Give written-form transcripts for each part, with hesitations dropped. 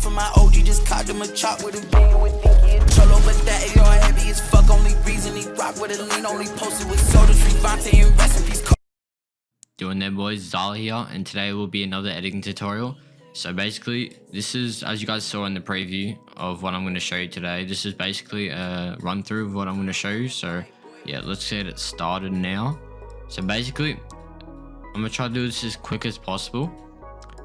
from my OG, just cocked him a chop with a beat. You would think he a cholo, but that AR heavy as fuck. Only reason he rock with a lean, only posted with soda tree, Vontae and rest in peace. Doing there, boys, Zal here, and today will be another editing tutorial. So basically, this is, as you guys saw in the preview of what I'm going to show you today, this is basically a run through of what I'm going to show you. So yeah, let's get it started now. So basically, I'm going to try to do this as quick as possible.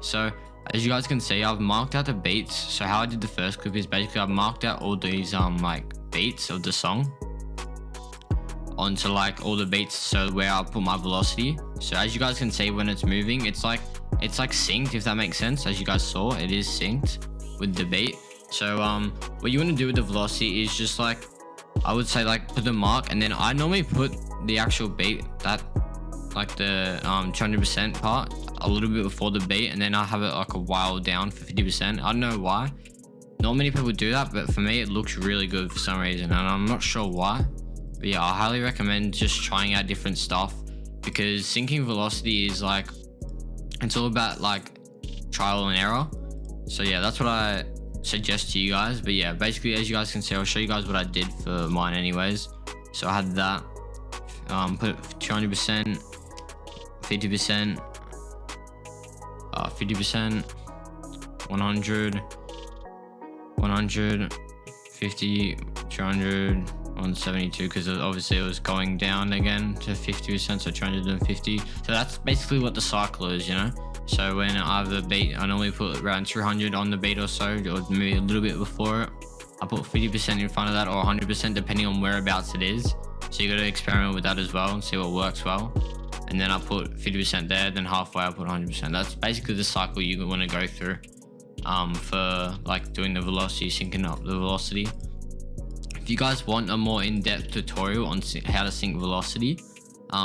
So as you guys can see, I've marked out the beats. So how I did the first clip is basically I've marked out all these like beats of the song onto like all the beats, so where I put my velocity. So as you guys can see, when it's moving, it's like synced, if that makes sense. As you guys saw, it is synced with the beat. So what you want to do with the velocity is just like, I would say like put the mark, and then I normally put the actual beat, that like the 200% part, a little bit before the beat, and then I have it like a while down for 50%. I don't know why. Not many people do that, but for me it looks really good for some reason, and I'm not sure why. But yeah, I highly recommend just trying out different stuff, because syncing velocity is like, it's all about like trial and error. So yeah, that's what I suggest to you guys. But yeah, basically, as you guys can see, I'll show you guys what I did for mine anyways. So I had that, put 200%, 50%, 50%, 100, 100, 50, 200, 172, because obviously it was going down again to 50%, so 250. So that's basically what the cycle is, you know. So when I have the beat, I normally put around 200 on the beat or so, or maybe a little bit before it. I put 50% in front of that, or 100%, depending on whereabouts it is. So you got to experiment with that as well and see what works well. And then I put 50% there, then halfway I put 100%. That's basically the cycle you want to go through for like doing the velocity, syncing up the velocity. If you guys want a more in-depth tutorial on how to sync velocity,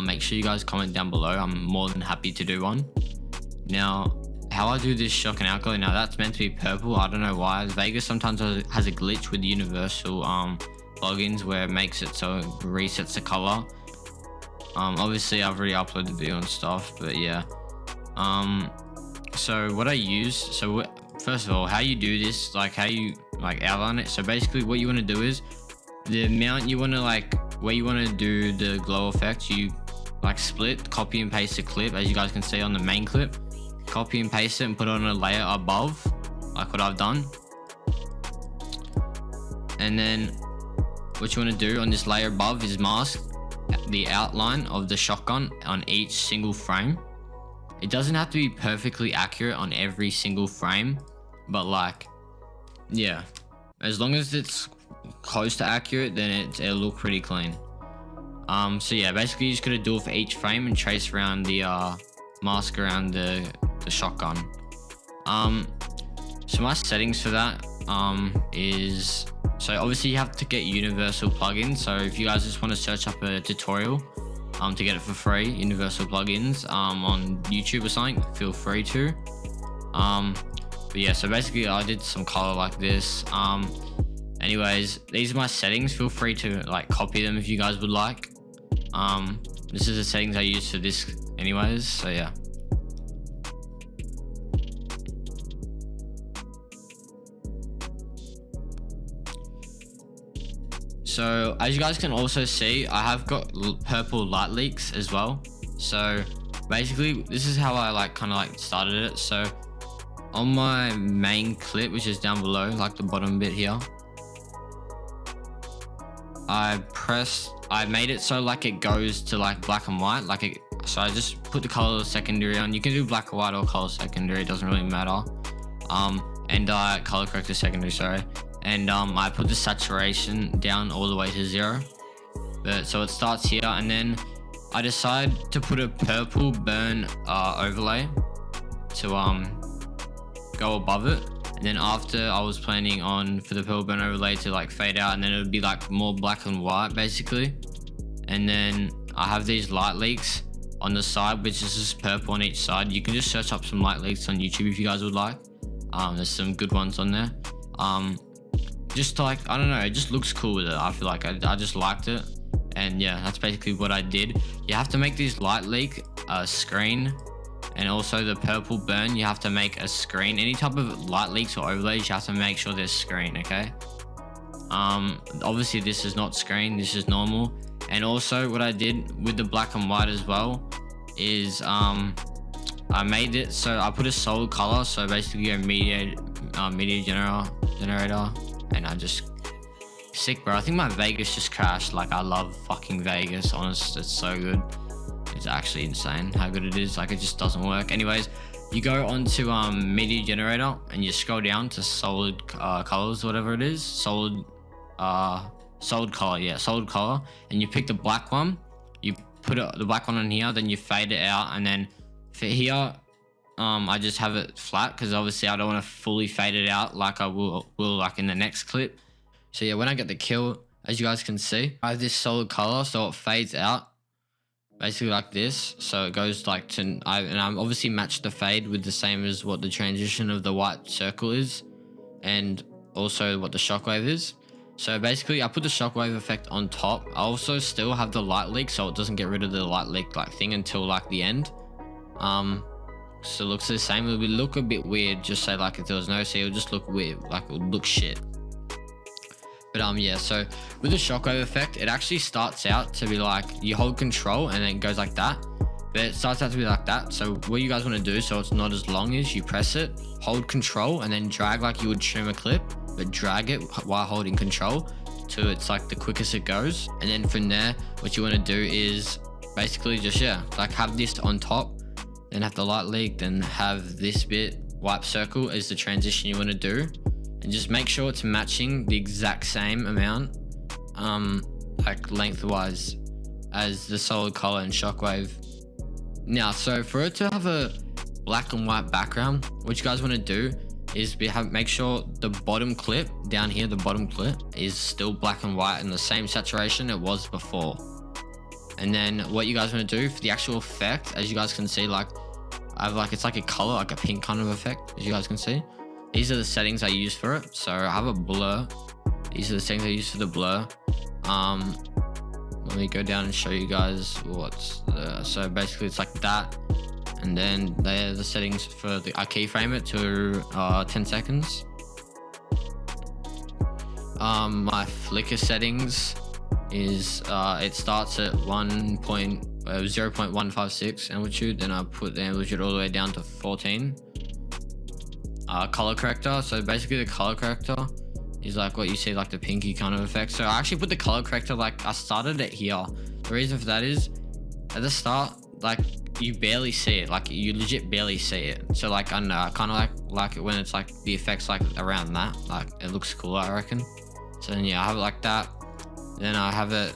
make sure you guys comment down below. I'm more than happy to do one. Now, how I do this shock and outgo, now that's meant to be purple. I don't know why. Vegas sometimes has a glitch with universal plugins where it makes it so it resets the color. Obviously I've already uploaded the video and stuff, but yeah. So what I use, so first of all, how you do this, like how you like outline it. So basically what you want to do is, the amount you want to like, where you want to do the glow effect, you like split, copy and paste the clip, as you guys can see on the main clip. Copy and paste it and put it on a layer above, like what I've done. And then what you want to do on this layer above is mask the outline of the shotgun on each single frame. It doesn't have to be perfectly accurate on every single frame, but like, yeah, as long as it's close to accurate, then it'll look pretty clean. So yeah, basically you just gotta do it for each frame and trace around the mask around the shotgun. So my settings for that is, so obviously you have to get universal plugins. So if you guys just want to search up a tutorial to get it for free, universal plugins on YouTube or something, feel free to. But yeah, so basically I did some color like this. Anyways, these are my settings. Feel free to like copy them if you guys would like. This is the settings I use for this anyways, so yeah. So as you guys can also see, I have got purple light leaks as well. So basically this is how I like kind of like started it. So on my main clip, which is down below, like the bottom bit here, I made it so like it goes to like black and white, like it, so I just put the color secondary on. You can do black or white or color secondary, it doesn't really matter. And color corrector secondary, sorry. And I put the saturation down all the way to 0. But so it starts here, and then I decide to put a purple burn overlay to go above it. And then after, I was planning on for the purple burn overlay to like fade out, and then it would be like more black and white basically. And then I have these light leaks on the side, which is just purple on each side. You can just search up some light leaks on YouTube if you guys would like. There's some good ones on there. Just like, I don't know, it just looks cool with it. I feel like I just liked it. And yeah, that's basically what I did. You have to make these light leak screen and also the purple burn, you have to make a screen. Any type of light leaks or overlays, you have to make sure there's screen, okay? Obviously this is not screen, this is normal. And also what I did with the black and white as well is I made it so I put a solid color, so basically a Midi Generator, and I just sick, bro. I think my Vegas just crashed. Like, I love fucking Vegas, honest, it's so good. It's actually insane how good it is. Like, it just doesn't work. Anyways, you go onto Midi Generator and you scroll down to solid colors, whatever it is, solid color, yeah, solid color, and you pick the black one, you put the black one on here, then you fade it out, and then for here I just have it flat because obviously I don't want to fully fade it out like I will like in the next clip. So yeah, when I get the kill, as you guys can see, I have this solid color, so it fades out basically like this. So it goes like to, and I'm obviously matched the fade with the same as what the transition of the white circle is, and also what the shockwave is. So basically I put the shockwave effect on top. I also still have the light leak, so it doesn't get rid of the light leak like thing until like the end. So it looks the same. It would look a bit weird, just say like if there was no C, it would just look weird, like it would look shit. But yeah, so with the shockwave effect, it actually starts out to be like you hold control and then it goes like that. But it starts out to be like that. So what you guys want to do, so it's not as long as, you press it, hold control, and then drag like you would trim a clip, but drag it while holding control to it's like the quickest it goes. And then from there, what you want to do is basically just, yeah, like have this on top, then have the light leak, then have this bit wipe circle as the transition you want to do, and just make sure it's matching the exact same amount like lengthwise as the solid color and shockwave. Now, so for it to have a black and white background, what you guys want to do is make sure the bottom clip down here, the bottom clip is still black and white in the same saturation it was before. And then what you guys want to do for the actual effect, as you guys can see, like I have like, it's like a color, like a pink kind of effect, as you guys can see. These are the settings I use for it. So I have a blur. These are the settings I use for the blur. Let me go down and show you guys what's the, so basically it's like that. And then they're the settings for the, I keyframe it to 10 seconds. My flicker settings is it starts at 0.156 amplitude, then I put the amplitude all the way down to 14. Color corrector, so basically the color corrector is like what you see, like the pinky kind of effect. So I actually put the color corrector, like I started it here. The reason for that is at the start, like you barely see it, like you legit barely see it. So like I don't know, I kind of like it when it's like the effects like around that, like it looks cooler, I reckon. So then yeah, I have it like that. Then I have it,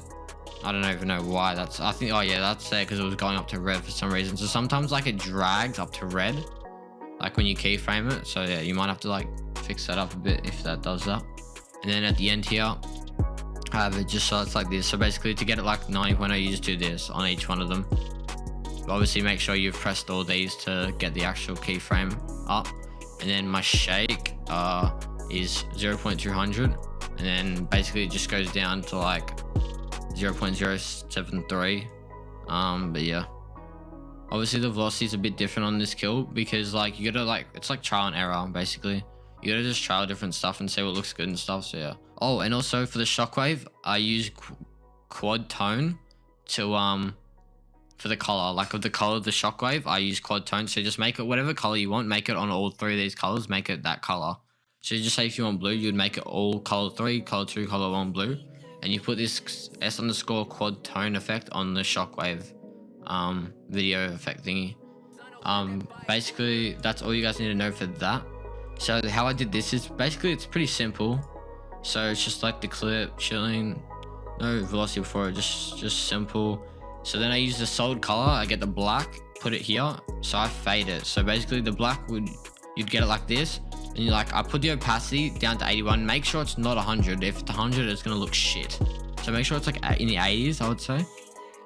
I don't even know why that's, I think, oh yeah, that's there because it was going up to red for some reason. So sometimes like it drags up to red, like when you keyframe it. So yeah, you might have to like fix that up a bit if that does that. And then at the end here, I have it just so it's like this. So basically to get it like 90.0, you just do this on each one of them. Obviously make sure you've pressed all these to get the actual keyframe up. And then my shake is 0.200, and then basically it just goes down to like 0.073. But yeah, obviously the velocity is a bit different on this kill because like you gotta like, it's like trial and error basically. You gotta just try different stuff and see what looks good and stuff. So yeah. Oh, and also for the shockwave, I use quad tone to for the color, like with the color of the shockwave, I use quad tone. So just make it whatever color you want, make it on all three of these colors, make it that color. So you just say if you want blue, you'd make it all color 3, color 2, color 1 blue, and you put this S_ quad tone effect on the shockwave video effect thingy. Basically that's all you guys need to know for that. So how I did this is basically it's pretty simple. So it's just like the clip chilling, no velocity before it, just simple. So then I use the solid color, I get the black, put it here, so I fade it. So basically the black you'd get it like this, and you like, I put the opacity down to 81, make sure it's not 100. If it's 100, it's gonna look shit. So make sure it's like in the 80s, I would say.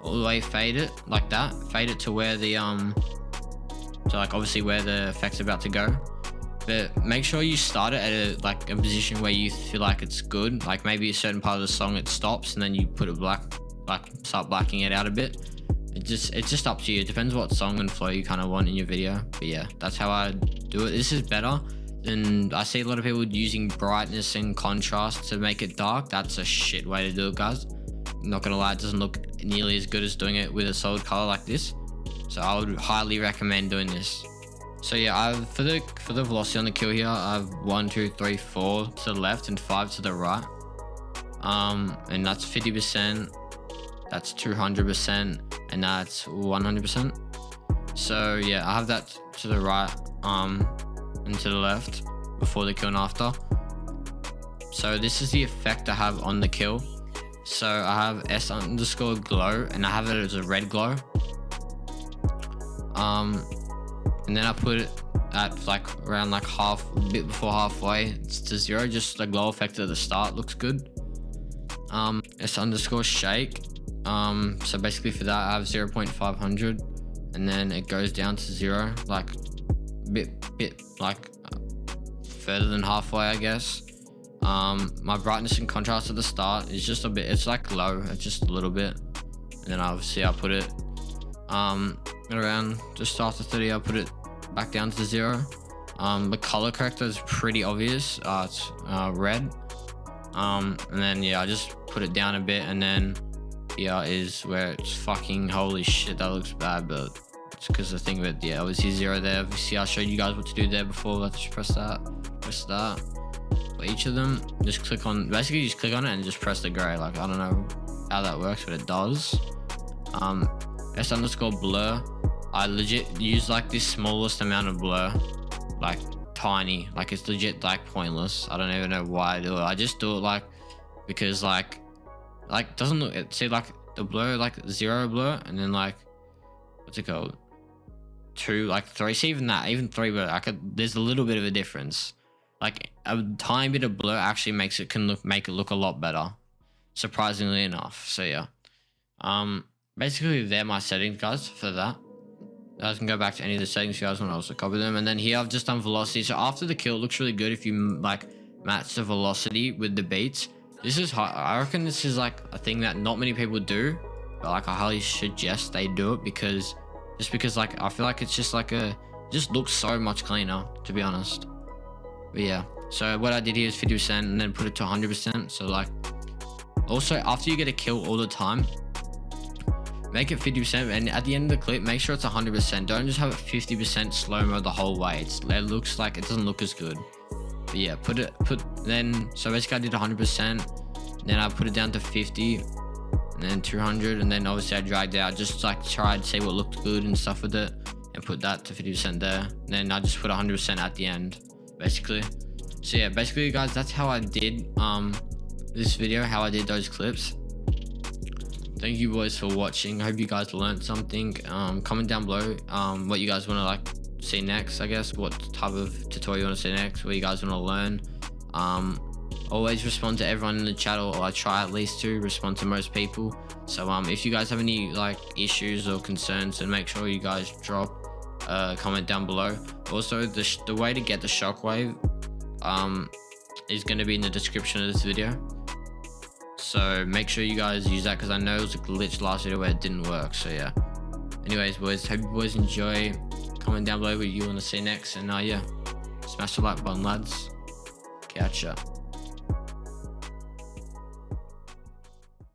All the way fade it like that, fade it to where the so like obviously where the effect's about to go. But make sure you start it at a position where you feel like it's good, like maybe a certain part of the song it stops and then you put it black, like start blacking it out a bit. it's just up to you. It depends what song and flow you kind of want in your video. But yeah, that's how I do it. This is better than, I see a lot of people using brightness and contrast to make it dark. That's a shit way to do it, guys. I'm not gonna lie, it doesn't look nearly as good as doing it with a solid color like this. So I would highly recommend doing this. So yeah, for the velocity on the kill here, I have 1, 2, 3, 4 to the left and 5 to the right. And that's 50%, that's 200%, and that's 100%. So yeah, I have that to the right and to the left before the kill and after. So this is the effect I have on the kill. So I have S_glow, and I have it as a red glow. And then I put it at like around like a bit before halfway. It's to 0, just the glow effect at the start looks good. S_shake. So basically for that I have 0.500, and then it goes down to 0, like bit like further than halfway, I guess. My brightness and contrast at the start is just a bit, it's like low, it's just a little bit, and then obviously I put it around just after 30. I put it back down to 0. The color corrector is pretty obvious. It's red. And then yeah, I just put it down a bit, and then here is where it's fucking, holy shit, that looks bad, but it's because the thing of it, yeah, obviously 0 there. Obviously I showed you guys what to do there before. Let's just press that for each of them. Just click on, basically just click on it and just press the gray. Like, I don't know how that works, but it does. S_blur, I legit use like this smallest amount of blur, like tiny, like it's legit like pointless. I don't even know why I do it. I just do it like because like doesn't look, see like the blur, like 0 blur, and then like what's it called, 2, like 3. See, even 3 blur, there's a little bit of a difference. Like a tiny bit of blur actually make it look a lot better, surprisingly enough. So yeah, basically they're my settings, guys, for that. You guys can go back to any of the settings if you guys want to also copy them. And then here I've just done velocity. So after the kill, it looks really good if you like match the velocity with the beats. This is I reckon this is like a thing that not many people do, but like I highly suggest they do it, because like I feel like it's just like just looks so much cleaner, to be honest. But yeah, so what I did here is 50% and then put it to 100%. So like, also after you get a kill all the time, make it 50%, and at the end of the clip, make sure it's 100%. Don't just have it 50% slow-mo the whole way. It looks like it doesn't look as good. But yeah, so basically I did 100%, then I put it down to 50, and then 200, and then obviously I dragged it out, just like tried to see what looked good and stuff with it, and put that to 50% there. And then I just put 100% at the end, basically. So yeah, basically guys, that's how I did this video, how I did those clips. Thank you boys for watching. I hope you guys learned something. Comment down below what you guys want to like see next, I guess, what type of tutorial you want to see next, what you guys want to learn. Always respond to everyone in the chat, or I try at least to respond to most people. So if you guys have any like issues or concerns, then make sure you guys drop a comment down below. Also, the way to get the shockwave is going to be in the description of this video. So make sure you guys use that, because I know it was a glitch last video where it didn't work. So yeah, anyways boys, hope you boys enjoy. Comment down below what you want to see next, and yeah, smash the like button, lads. Catch ya.